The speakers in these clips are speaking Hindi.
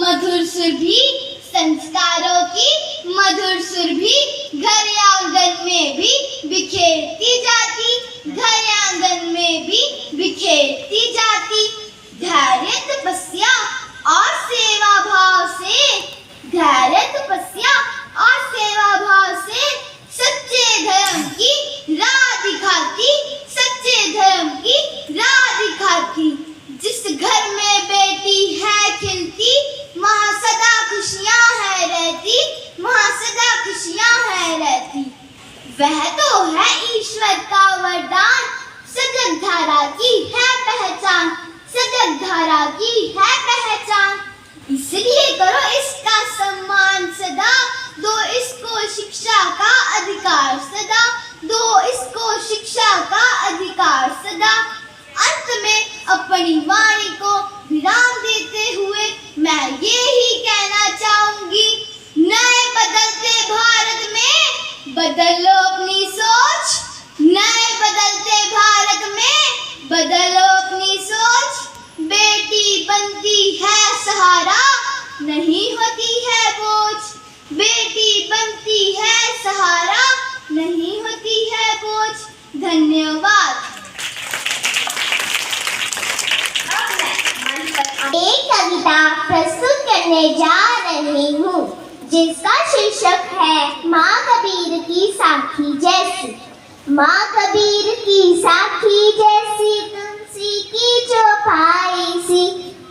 मधुर सुर भी, संस्कारों की मधुर सुर भी घर आंगन में भी बिखेरती जाती, घर आंगन में भी बिखेरती जाती। धैर्य तपस्या और सेवा भाव से, धैर्य तपस्या और सेवा भाव से सच्चे धर्म की राह दिखाती, सच्चे धर्म की राह दिखाती। जिस घर में बेटी है खिलती, वहाँ सदा खुशियाँ है रहती, वहाँ सदा खुशियाँ है रहती। वह तो है ईश्वर का वरदान, सजग धारा की है पहचान, सजग धारा की है पहचान। इसलिए करो इसका सम्मान सदा, दो इसको शिक्षा का अधिकार सदा, दो इसको शिक्षा का अधिकार सदा। अंत में अपनी वाणी को विराम देते हुए मैं ये ही कहना चाहूंगी, नए बदलते भारत में बदलो अपनी सोच, नए बदलते भारत में बदलो अपनी सोच। बेटी बनती है सहारा, नहीं होती है बोझ, बेटी बनती है सहारा, नहीं होती है बोझ। धन्यवाद। एक कविता प्रस्तुत करने जा रही हूँ जिसका शीर्षक है माँ कबीर की साखी जैसी। माँ कबीर की साखी जैसी तुलसी की चौपाई सी,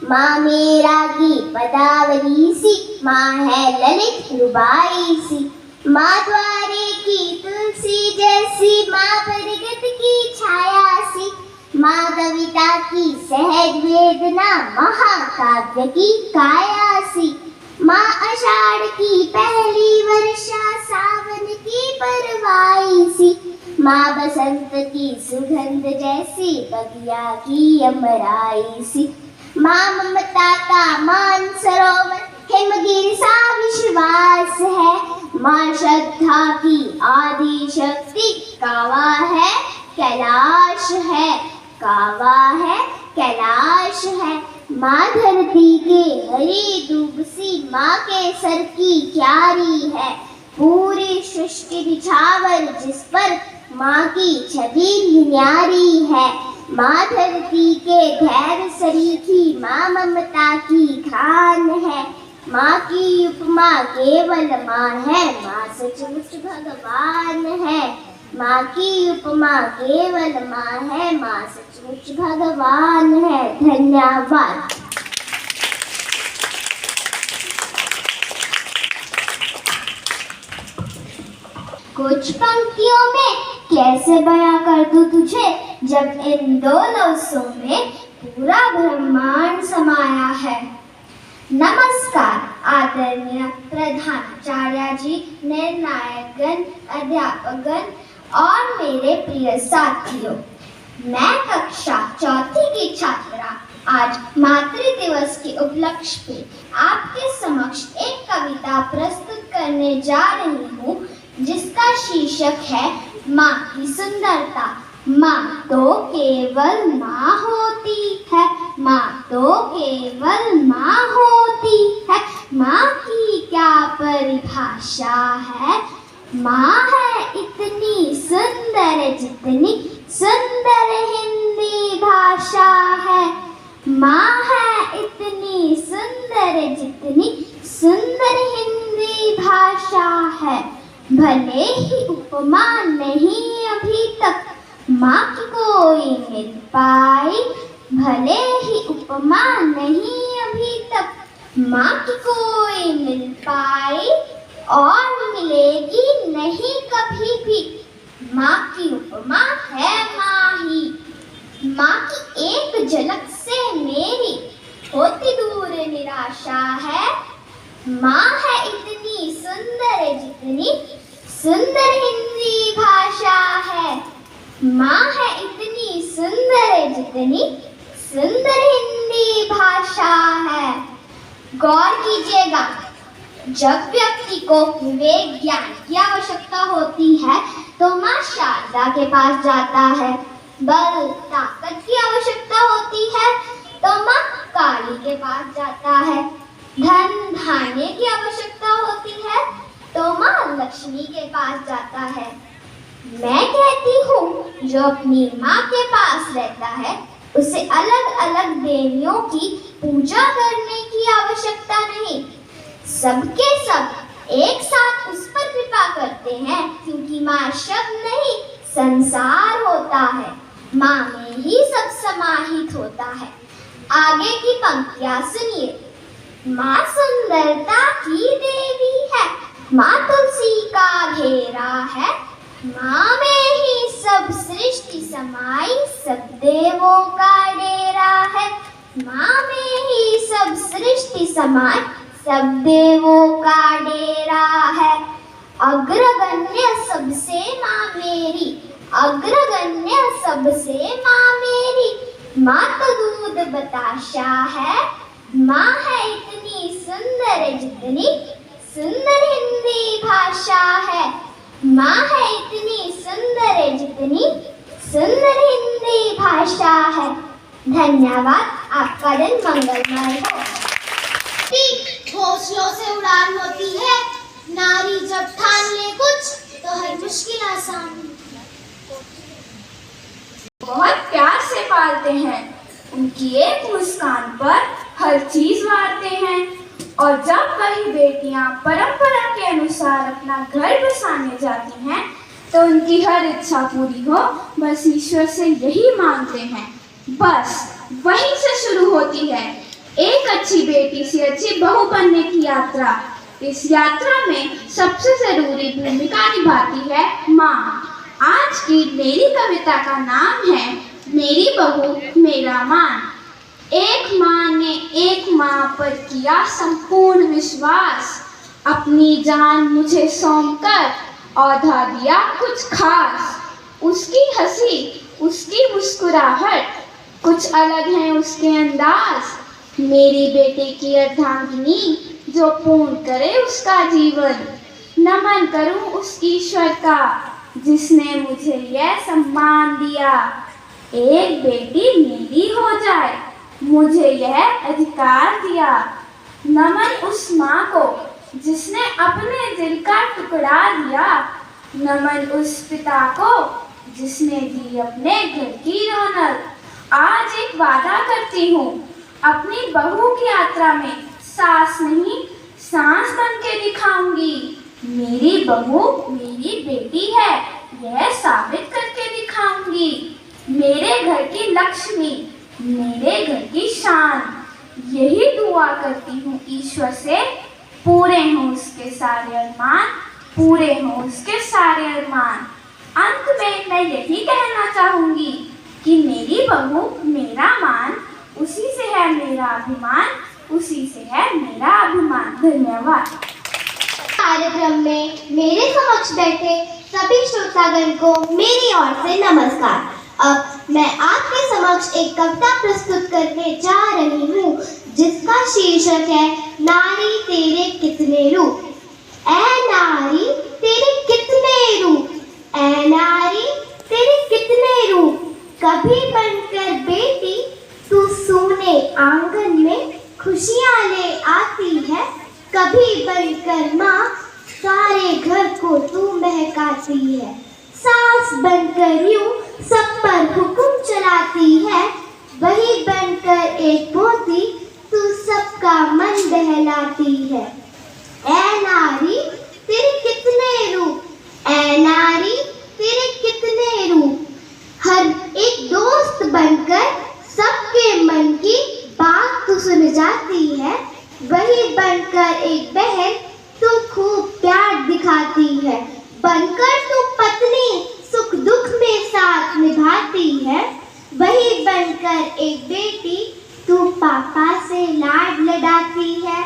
माँ मेरा की पदावली सी, माँ है ललित रुबाई सी। माँ द्वारे की तुलसी जैसी, माँ बरगद की छाया सी, माँ कविता की सहज वेदना, महाकाव्य की काया सी। माँ आषाढ़ की पहली वर्षा, सावन की परवाई सी, माँ बसंत की सुगंध जैसी, बगिया की अमराई सी। माँ ममता का मान सरोवर, हिमगिर सा विश्वास है, माँ श्रद्धा की आदि शक्ति, कावा है कैलाश है, कावा है कैलाश है। माँ धरती के हरी दूब सी, माँ के सर की क्यारी है, पूरी सृष्टि निछावर जिस पर माँ की छवि न्यारी है। माँ धरती के धैर्य सरीखी, माँ ममता की खान है, माँ की उपमा केवल माँ है, माँ सचमुच भगवान है। माँ की उपमा केवल माँ है, माँ सचमुच भगवान है। धन्यवाद। कुछ पंक्तियों में कैसे बयां कर दूं तुझे, जब इन दो लफ्जों में पूरा ब्रह्मांड समाया है। नमस्कार आदरणीय प्रधानाचार्य जी, निर्णायकगण, अध्यापकगण और मेरे प्रिय साथियों। मैं कक्षा चौथी की छात्रा आज मातृ दिवस के उपलक्ष्य पे आपके समक्ष एक कविता प्रस्तुत करने जा रही हूँ जिसका शीर्षक है माँ की सुंदरता। माँ तो केवल माँ होती है, माँ तो केवल माँ होती है, माँ की क्या परिभाषा है। माँ है इतनी सुंदर जितनी सुंदर हिंदी भाषा है, माँ है इतनी सुंदर जितनी सुंदर हिंदी भाषा है। भले ही उपमा नहीं अभी तक माँ की कोई मिल पाई, भले ही उपमा नहीं अभी तक माँ की कोई मिल पाई, और मिलेगी नहीं कभी भी। माँ की उपमा है माँ ही। माँ की एक झलक से मेरी होती दूर निराशा है। माँ है इतनी सुंदर जितनी सुंदर हिंदी भाषा है, माँ है इतनी सुंदर जितनी सुंदर हिंदी भाषा है। गौर कीजिएगा, जब व्यक्ति को विवेक ज्ञान की आवश्यकता होती है तो माँ शारदा के पास जाता है। बल ताकत की आवश्यकता होती है तो माँ काली के पास जाता है। धन धान्य की आवश्यकता होती है तो माँ लक्ष्मी के पास जाता है। मैं कहती हूँ जो अपनी माँ के पास रहता है उसे अलग अलग देवियों की पूजा करने की आवश्यकता नहीं। सबके सब एक साथ उस पर कृपा करते हैं क्योंकि माँ शब्द नहीं संसार होता है, माँ में ही सब समाहित होता है। आगे की पंक्तियां सुनिए। माँ सुंदरता की देवी है, माँ तुलसी का घेरा है, माँ में ही सब सृष्टि समाई, सब देवों का डेरा है। माँ में ही सब सृष्टि समाई, सब देवों का डेरा है। अग्रगण्य सबसे माँ मेरी, अग्रगण्य सबसे माँ मेरी, माँ तो दूध बताशा है, माँ है इतनी सुंदर जितनी सुंदर हिंदी भाषा है। माँ है इतनी सुंदर जितनी सुंदर हिंदी भाषा है। धन्यवाद। आपका दिन मंगलमय हो। घोंसलों से उड़ान होती है, नारी जब ठान ले कुछ तो हर मुश्किल आसान। बहुत प्यार से पालते हैं, उनकी एक मुस्कान पर हर चीज वारते हैं। और जब वही बेटियां परंपरा के अनुसार अपना घर बसाने जाती हैं तो उनकी हर इच्छा पूरी हो बस ईश्वर से यही मांगते हैं। बस वहीं से शुरू होती है एक अच्छी बेटी से अच्छी बहू बनने की यात्रा। इस यात्रा में सबसे जरूरी भूमिका निभाती है माँ। आज की मेरी कविता का नाम है मेरी बहू मेरा मान। एक माँ ने एक माँ पर किया संपूर्ण विश्वास, अपनी जान मुझे सौंपकर औधा दिया कुछ खास। उसकी हंसी उसकी मुस्कुराहट कुछ अलग है उसके अंदाज। मेरी बेटे की अर्धांगिनी जो पूर्ण करे उसका जीवन। नमन करूं उस ईश्वर का जिसने मुझे यह सम्मान दिया। एक बेटी मेरी हो जाए मुझे यह अधिकार दिया। नमन उस माँ को जिसने अपने दिल का टुकड़ा दिया। नमन उस पिता को जिसने दी अपने घर की रौनक। आज एक वादा करती हूँ अपनी बहू की यात्रा में सास नहीं सांस बन के दिखाऊंगी। मेरी बहू मेरी बेटी है यह साबित करके दिखाऊंगी। मेरे घर की लक्ष्मी मेरे घर की शान। यही दुआ करती हूँ ईश्वर से पूरे हों उसके सारे अरमान, पूरे हों उसके सारे अरमान। अंत में मैं यही कहना चाहूंगी कि मेरी बहू मेरा मान, उसी से है मेरा अभिमान, उसी से है मेरा अभिमान। धन्यवाद। कार्यक्रम में मेरे समक्ष बैठे सभी श्रोतागण को मेरी ओर से नमस्कार। अब मैं आपके समक्ष एक कविता प्रस्तुत करने जा रही हूँ जिसका शीर्षक है नारी तेरे कितने रूप। ऐ नारी तेरे कितने रूप, ऐ नारी तेरे कितने रूप। कभी बनकर बेटी तू सोने आंगन में खुशियाँ ले आती है। कभी बनकर माँ सारे घर को तू महकाती है। सास बनकर यूं सब पर हुक्म चलाती है। वही बनकर एक पोती तू सबका मन बहलाती है। ऐ नारी तेरे कितने रूप, ऐ नारी तेरे कितने रूप। हर एक दोस्त बनकर सबके मन की बात तू सुन जाती है। वही बनकर एक बहन तू खूब प्यार दिखाती है। बनकर तू पत्नी सुख दुख में साथ निभाती है। वही बनकर एक बेटी तू पापा से लाड लडाती है।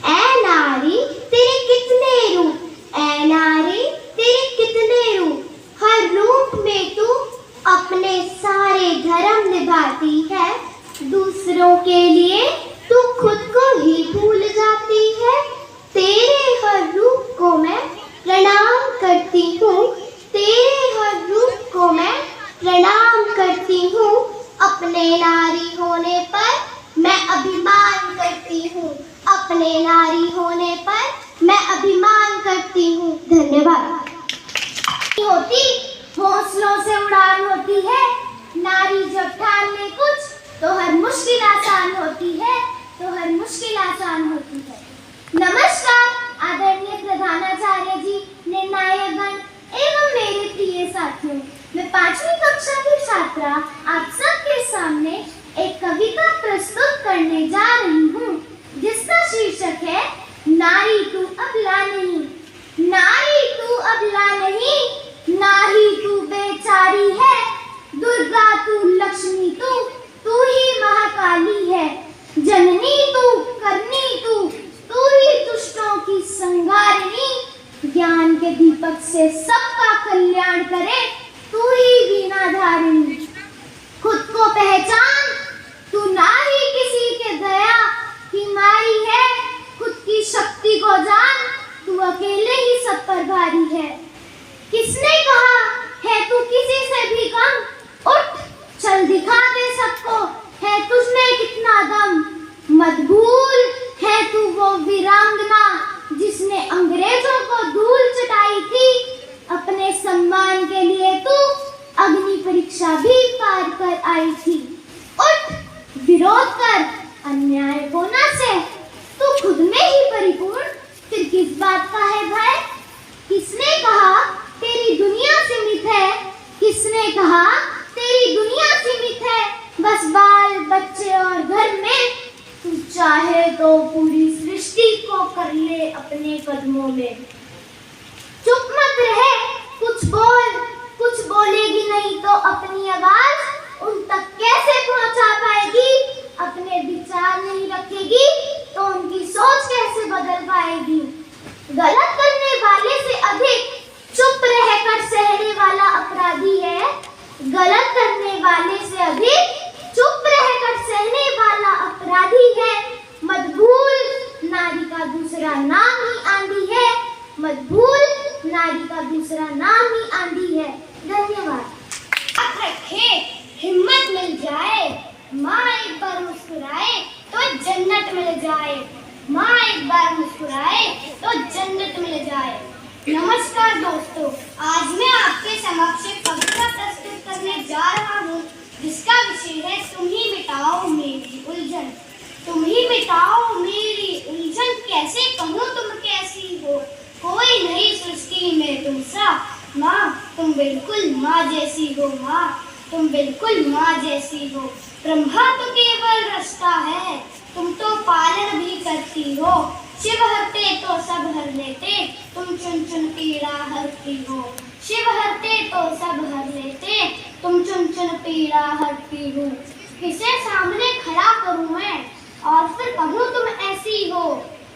ऐ नारी तेरे कितने रूप, ऐ नारी तेरे कितने रूप। हर रूप में तू अपने सारे धर्म निभाती है। दूसरों के लिए तू खुद को ही भूल जाती है। तेरे हर रूप को मैं प्रणाम करती हूँ, तेरे हर रूप को मैं प्रणाम करती हूँ। अपने नारी होने पर मैं अभिमान करती हूँ। अपने नारी होने पर मैं अभिमान करती हूँ। धन्यवाद। होती हौसलों से उड़ान होती है, नारी जब ठान ले कुछ तो हर मुश्किल आसान होती है, तो हर मुश्किल आसान होती है। नमस्कार आदरणीय प्रधानाचार्य जी, निर्णायकगण एवं मेरे प्रिय साथियों। मैं 5वीं कक्षा की छात्रा आप सबके सामने एक कविता प्रस्तुत करने जा रही हूँ, जिसका शीर्षक है नारी तू अबला नहीं। नारी तू अबला नहीं, ना ही तू बेचारी है, दुर्गा तू लक्ष्मी तू ही महाकाली है। जननी तू करनी तू ही दुष्टों की संहारिणी, ज्ञान के दीपक से सबका कल्याण करे, तू ही वीणाधारिणी। खुद को पहचान, तू ना ही किसी के दया की मारी है, खुद की शक्ति को जान, तू अकेले ही सब पर भारी है। किसने कहा है तू किसी से भी कम, उठ चल दिखा दे सबको, है तुझमें कितना दम। मत भूल है तू वो वीरांगना, जिसने अंग्रेजों को धूल चटाई थी, अपने सम्मान के लिए तू अग्नि परीक्षा भी पार कर आई थी। उठ विरोध कर अन्याय होना से, तू खुद में ही परिपूर्ण, फिर किस बात का है भय। किसने कहा तेरी दुनिया सीमित है, किसने कहा तेरी दुनिया सीमित है, बस बाल बच्चे और घर में। तू चाहे तो पूरी सृष्टि को कर ले अपने कदमों में। चुप मत रहे, कुछ बोल, कुछ बोलेगी नहीं तो अपनी आवाज उन तक कैसे पहुंचा पाएगी। अपने विचार नहीं रखेगी तो उनकी सोच कैसे बदल पाएगी। गलत करने वाले से अधिक चुप रहकर सहने वाला अपराधी है, गलत करने वाले से अधिक चुप रहकर सहने वाला अपराधी है। मत भूल नारी का दूसरा नाम ही आंधी है, मत भूल नारी का दूसरा नाम ही आंधी है। धन्यवाद। याद रखे हिम्मत मिल जाए, माँ एक बार मुस्कुराए तो जन्नत मिल जाए, माँ एक बार मुस्कुराए तो जन्नत मिल जाए। नमस्कार दोस्तों, आज मैं आपके समक्ष एक कविता प्रस्तुत करने जा रहा हूँ, जिसका विषय है तुम ही मिटाओ मेरी उलझन। तुम ही मिटाओ मेरी उलझन, कैसे कहूँ तुम कैसी हो, कोई नहीं सृष्टि में तुम सा। माँ तुम बिल्कुल माँ जैसी हो, माँ तुम बिल्कुल माँ जैसी हो। ब्रह्मा तो केवल रचता है, तुम तो पालन भी करती हो। शिव हरते तो सब हर लेते, तुम चुन चुन पीड़ा हरती हो। शिव हरते तो सब हर लेते, तुम चुन चुन पीड़ा हरती हो। किसे सामने खड़ा करूं मैं और फिर कहूं तुम ऐसी हो।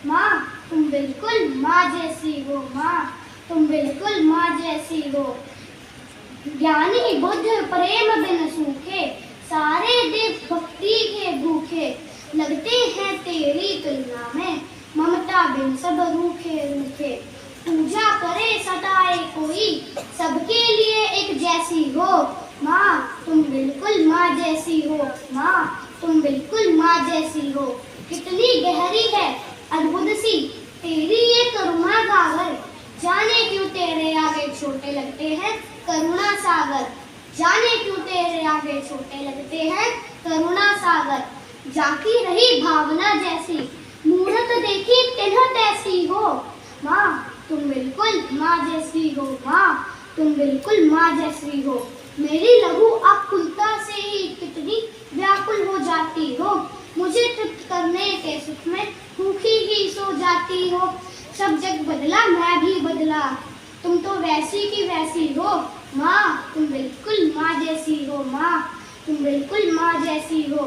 माँ तुम बिल्कुल माँ जैसी हो, माँ तुम बिल्कुल माँ जैसी हो। ज्ञानी बुद्ध प्रेम बिन सूखे, सारे देव भक्ति के भूखे। लगते हैं तेरी तुलना में, ममता बिन सब रूखे रूखे। पूजा करे सताए कोई, सबके लिए एक जैसी हो। माँ तुम बिल्कुल माँ जैसी हो, माँ तुम बिल्कुल माँ जैसी हो। कितनी गहरी है अद्भुत सी तेरी ये करुणा गागर, जाने क्यों तेरे आगे छोटे लगते हैं करुणा सागर। जाने क्यों तेरे आगे छोटे लगते हैं करुणा सागर। जाकी रही भावना जैसी, मूरत देखी तिन्ह तैसी हो। माँ तुम बिल्कुल माँ जैसी हो, माँ तुम बिल्कुल माँ जैसी हो। मेरी लहू आकुलता से ही कितनी व्याकुल हो जाती हो, मुझे तृप्त करने के सुख में भूखी ही सो जाती हो। सब जग बदला मैं भी बदला, तुम तो वैसी की वैसी हो। माँ तुम बिल्कुल माँ जैसी हो, माँ तुम बिल्कुल माँ जैसी हो।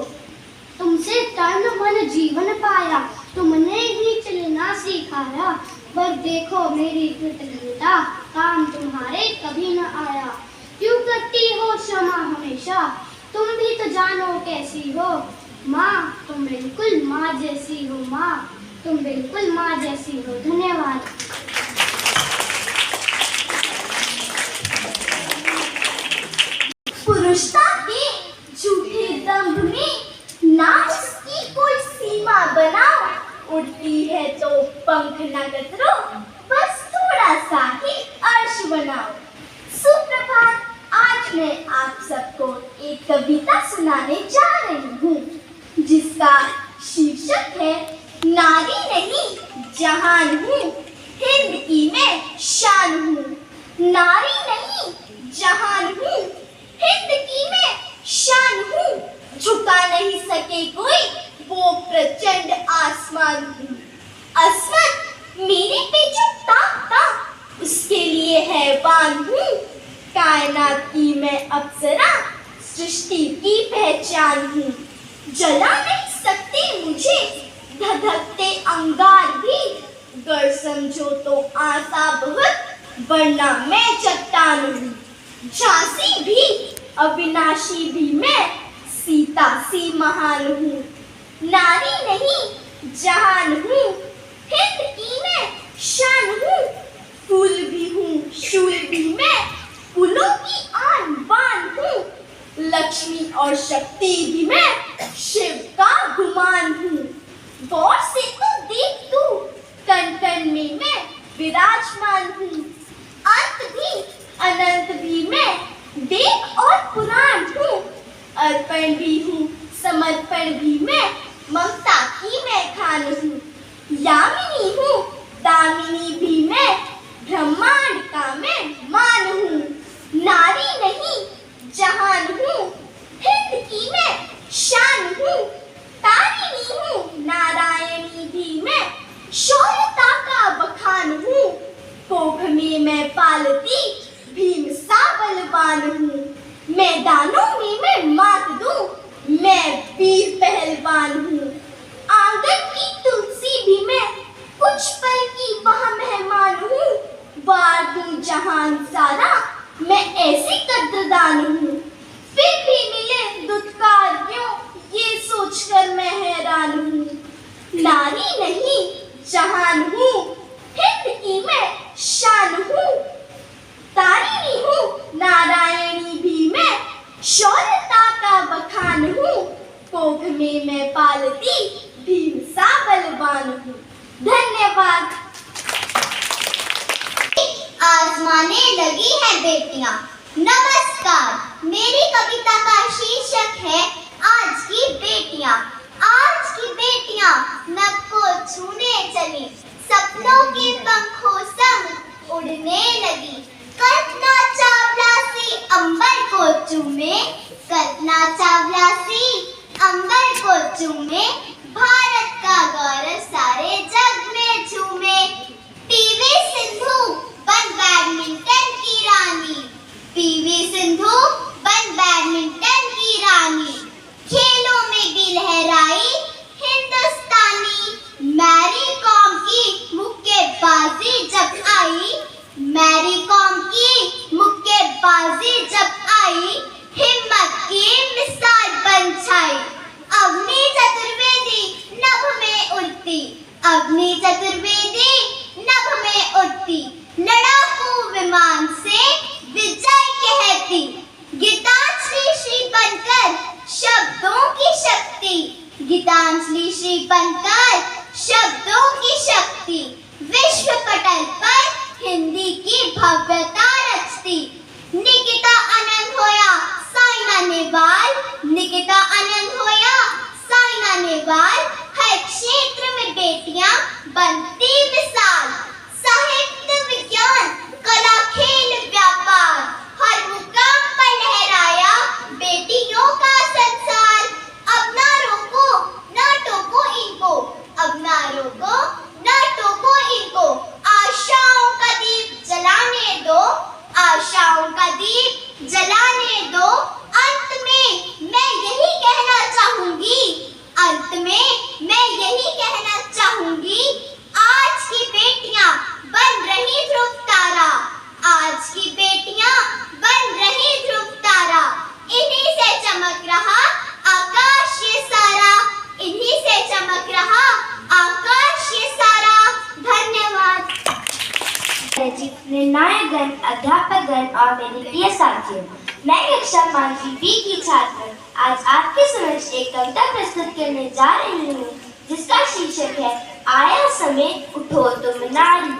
तुमसे तन मन जीवन पाया, तुमने ही चलना सिखाया। पर देखो मेरी कृतज्ञता, काम तुम्हारे कभी न आया। क्यों करती हो क्षमा हमेशा, तुम भी तो जानो कैसी हो। माँ तुम बिल्कुल माँ जैसी हो, माँ तुम बिल्कुल माँ जैसी हो। धन्यवाद। पुरुषता के झूठे दंभ में ना उसकी कोई सीमा बनाओ, उड़ती है तो पंख न कतरो, बस थोड़ा सा ही अर्श बनाओ। सुप्रभात, आज मैं आप सबको एक कविता सुनाने जा रही हूँ, जिसका शीर्षक है नारी नहीं जहान हूँ, हिंद की मैं शान हूँ। नारी नहीं जहान हूँ, हिंद की मैं शान हूँ, झुका नहीं सके कोई वो प्रचंड आसमान हूँ। अस्मत मेरे पे जो ताकता उसके लिए हैवान हूँ, कायनात की मैं अप्सरा सृष्टि की पहचान हूँ। जला नहीं सकते मुझे धधकते अंगार भी, गर समझो तो आसा बहुत वरना मैं चट्टान हूँ। झांसी भी अविनाशी भी मैं सीता सी महान हूँ। नारी नहीं जहान हूँ, हिंद की मैं शान हूँ। फूल भी हूँ शूल भी मैं, फूलों की आन बान हूँ। लक्ष्मी और शक्ति भी मैं, शिव का गुमान हूँ। गौर से तो देख तू, कण कण में मैं विराजमान हूँ। अंत भी अनंत भी मैं, वेद और पुराण हूँ। अर्पण भी हूँ समर्पण भी मैं, ममता की मैं खान हूँ। यामिनी हूँ दामिनी भी मैं, ब्रह्मांड का मैं मान हूँ। नारी नहीं जहान हूँ, हिंद की मैं शान हूँ। तारिणी हूँ नारायणी भी मैं, शौर्यता का बखान हूँ। कोख में मैं पालती भीम सा बलवान हूँ। मैदानों में मैं मात दूं, मैं वीर पहलवान हूँ। आंगन की तुलसी भी मैं, कुछ पल की वह मेहमान हूँ। वार दूं जहान सारा, मैं ऐसी कद्रदान हूँ। फिर भी मिले दुत्कार क्यों, ये सोचकर मैं हैरान हूँ। नारी नहीं जहान हूँ, हिंद की मैं शान हूँ। तारिणी हूँ नारायणी भी मैं, शौर्यता का बखान हूँ। कोख में मैं पालती भीम सा बलवान हूँ। धन्यवाद। आजमाने लगी हैं बेटियां। नमस्कार, मेरी कविता का शीर्षक है आज की बेटियां। आज की बेटियां नभ को छूने चली, सपनों के पंखों संग उड़ने लगी। कल्पना चावला सी अंबर को चूमे, कल्पना चावला सी अंबर को चूमे, भारत का गौरव सारे जग में झूमे। पीवी सिंधु बन बैडमिंटन की रानी, पीवी सिंधु बन बैडमिंटन की रानी। खेलों में भी लहराई हिंदुस्तानी, मैरी कॉम की मुक्केबाजी जब आई, मैरी कॉम की मुक्केबाजी जब आई, हिम्मत की मिसाल बन छाई। अग्नि चतुर्वेदी नभ में उड़ती, अग्नि चतुर्वेदी नभ में उड़ती, लड़ाकू विमान से विजय कहती। गीतांजलि श्री बनकर शब्दों की शक्ति, गीतांजलि श्री बनकर शब्दों की शक्ति, विश्व पटल पर हिंदी की भव्यता रचती। निकिता आनंद होया साइना नेहवाल, निकिता आनंद होया साइना नेहवाल। हर क्षेत्र में बेटियां बनती मिसाल, साहित्य विज्ञान कला खेल व्यापार, हर मुकाम पर लहराया बेटियों का संसार। अब ना रोको ना टोको इनको, अब ना रोको ना टोको इनको, आशाओं का दीप जलाने दो, आशाओं का दीप जलाने दो। अंत में मैं यही कहना चाहूंगी, अंत में मैं यही कहना चाहूंगी, आज की बेटियां बन रही ध्रुव तारा, आज की बेटियां बन रही ध्रुव तारा। इन्हीं से चमक रहा आकाश ये सारा, इन्हीं से चमक रहा आकाश ये सारा। धन्यवाद। निर्णायकगण, अध्यापकगण और मेरे प्रिय साथियों, मैं कक्षा 5वीं की छात्र आज आपके समक्ष एक कविता प्रस्तुत करने जा रही हूँ, जिसका शीर्षक है आया समय उठो तुम नारी,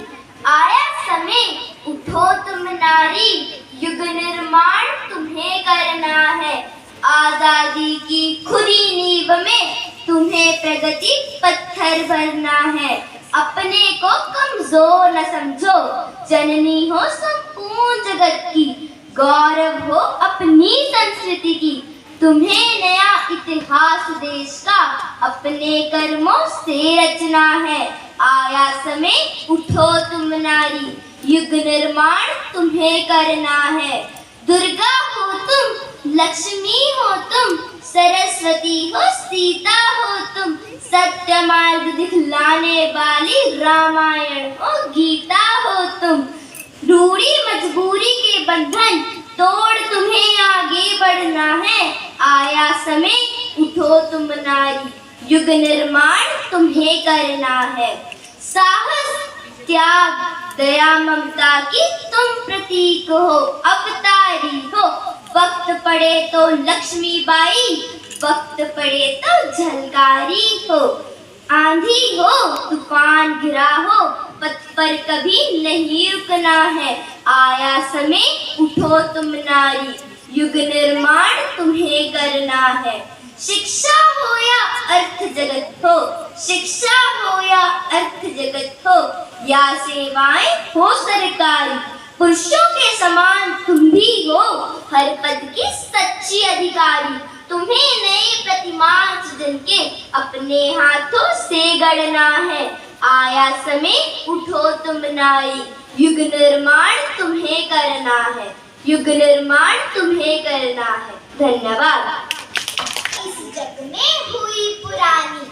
आया समय उठो तुम नारी, युग निर्माण तुम्हें करना है। आजादी की खुदी नींव में तुम्हें प्रगति पत्थर भरना है। अपने को कमजोर न समझो, जननी हो संपूर्ण जगत की, गौरव हो अपनी संस्कृति की। तुम्हें नया इतिहास देश का अपने कर्मों से रचना है। आया समय उठो तुम नारी, युग निर्माण तुम्हें करना है। दुर्गा हो तुम, लक्ष्मी हो तुम, सरस्वती हो, सीता हो तुम, सत्य मार्ग दिखलाने वाली रामायण हो, गीता हो तुम। रूढ़ी मजबूरी के बंधन तोड़ तुम्हें आगे बढ़ना है। आया समय उठो तुम नारी, युग निर्माण तुम्हें करना है। साहस, त्याग, दया, ममता की तुम प्रतीक हो, अवतारी हो। वक्त पड़े तो लक्ष्मी बाई, वक्त पड़े तो झलकारी हो। आंधी हो, तूफान गिरा हो, पथ पर कभी नहीं रुकना है। आया समय उठो तुम नारी, युग निर्माण तुम्हें करना है। शिक्षा हो या अर्थ जगत हो, शिक्षा हो या अर्थ जगत हो, या सेवाएं हो सरकारी, पुरुषों के समान तुम भी हो, हर पद की सच्ची अधिकारी। तुम्हें नई प्रतिमा सृजन के अपने हाथों से गढ़ना है। आया समय उठो तुम नारी, युग निर्माण तुम्हें करना है, युग निर्माण तुम्हें करना है। धन्यवाद। इस जग में हुई पुरानी,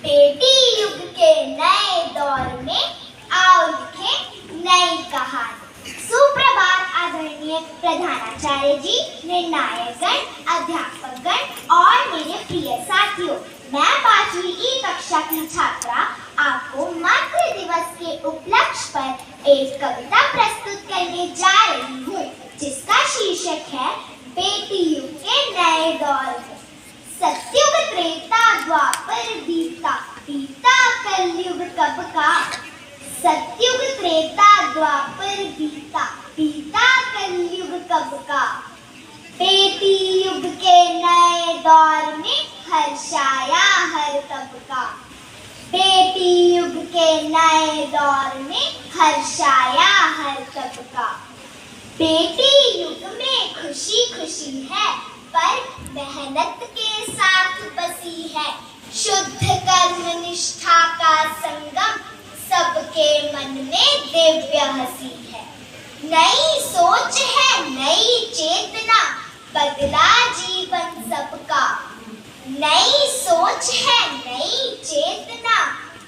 बेटी युग के नए दौर में आओ लिखे नई कहानी। सुप्रभात आदरणीय प्रधानाचार्य जी, निर्णायकगण, अध्यापकगण और मेरे प्रिय साथियों। मैं 5वीं ई कक्षा की छात्रा आपको मातृ दिवस के उपलक्ष्य पर एक कविता प्रस्तुत करने जा रही हूँ, जिसका शीर्षक है बेटी युग के नए दौर में। सत्युग त्रेता द्वापर बीता, बीता कलयुग कब का। सत्युग त्रेता द्वापर बीता, बीता कलयुग कब का। बेटी युग के नए दौर में हर्षाया हर तब का। बेटी युग के नए दौर में हर्षाया हर तब का। बेटी युग में खुशी खुशी है, पर मेहनत के साथ बसी है। शुद्ध कर्म निष्ठा का संगम, सबके मन में दिव्य हंसी है। नई सोच है, नई चेतना, बदला जीवन सबका। नई सोच है, नई चेतना,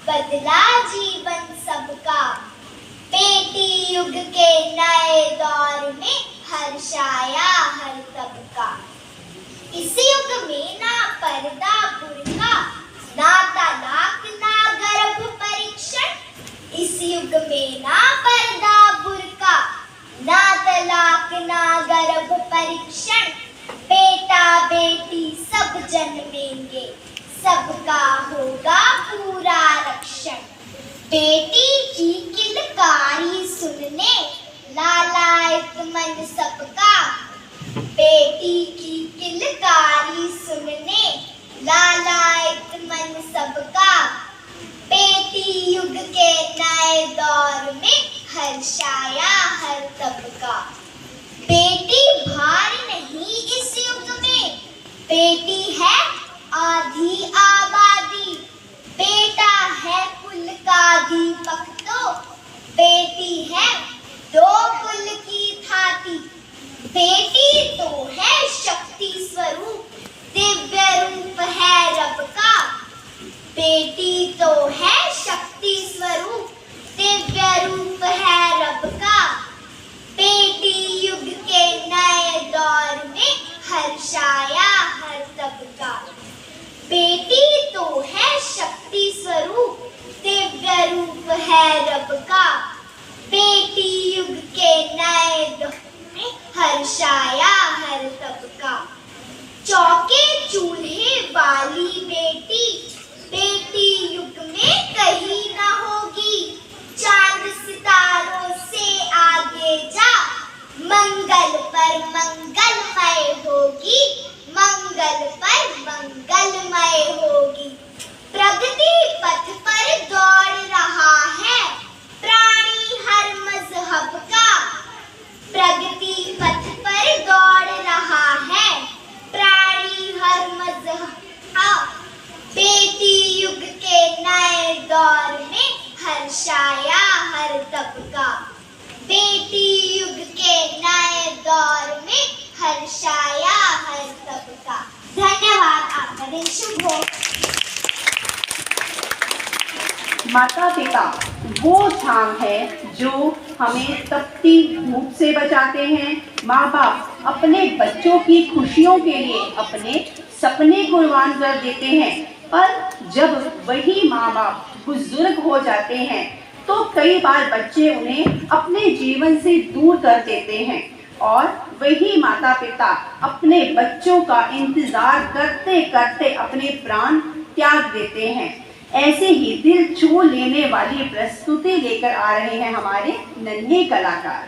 बदला जीवन सबका। बेटी युग के नए दौर में हर्षाया हर तबका। इस युग में ना पर्दा बुर्का, ना तलाक ना गर्भ परीक्षण। इस युग में ना पर्दा बुर्का, ना तलाक ना गर्भ परीक्षण। बेटा बेटी सब जन्मेंगे, सबका होगा पूरा रक्षण। बेटी की किलकारी सुनने लालायत मन सबका। बेटी की किलकारी सुनने लालायत मन सबका। बेटी युग के नए दौर में हर्षाया हर तबका। बेटी भार नहीं इस युग में, बेटी है आधी आबादी। बेटा है कुल का दीपक तो, बेटी है दो कुल की थाती। बेटी तो है शक्ति स्वरूप, दिव्य रूप है रब का। बेटी तो है शक्ति स्वरूप, दिव्य रूप है रब का। बेटी युग के नए दौर में हर्षाया हर तबका। बेटी तो है शक्ति स्वरूप, दिव्य रूप है रब का। बेटी युग के नए दौर में हर्षाया हर तबका। चौके चूल्हे वाली बेटी, बेटी युग में कहीं हर्षाया हर सबका। धन्यवाद, आपका दिन शुभ हो। माता पिता वो छांव है जो हमें तपती धूप से बचाते हैं। माँ बाप अपने बच्चों की खुशियों के लिए अपने सपने कुर्बान कर देते हैं, पर जब वही माँ बाप बुजुर्ग हो जाते हैं तो कई बार बच्चे उन्हें अपने जीवन से दूर कर देते हैं और वही माता पिता अपने बच्चों का इंतजार करते करते अपने प्राण त्याग देते हैं। ऐसे ही दिल छू लेने वाली प्रस्तुति लेकर आ रहे हैं हमारे नन्हे कलाकार।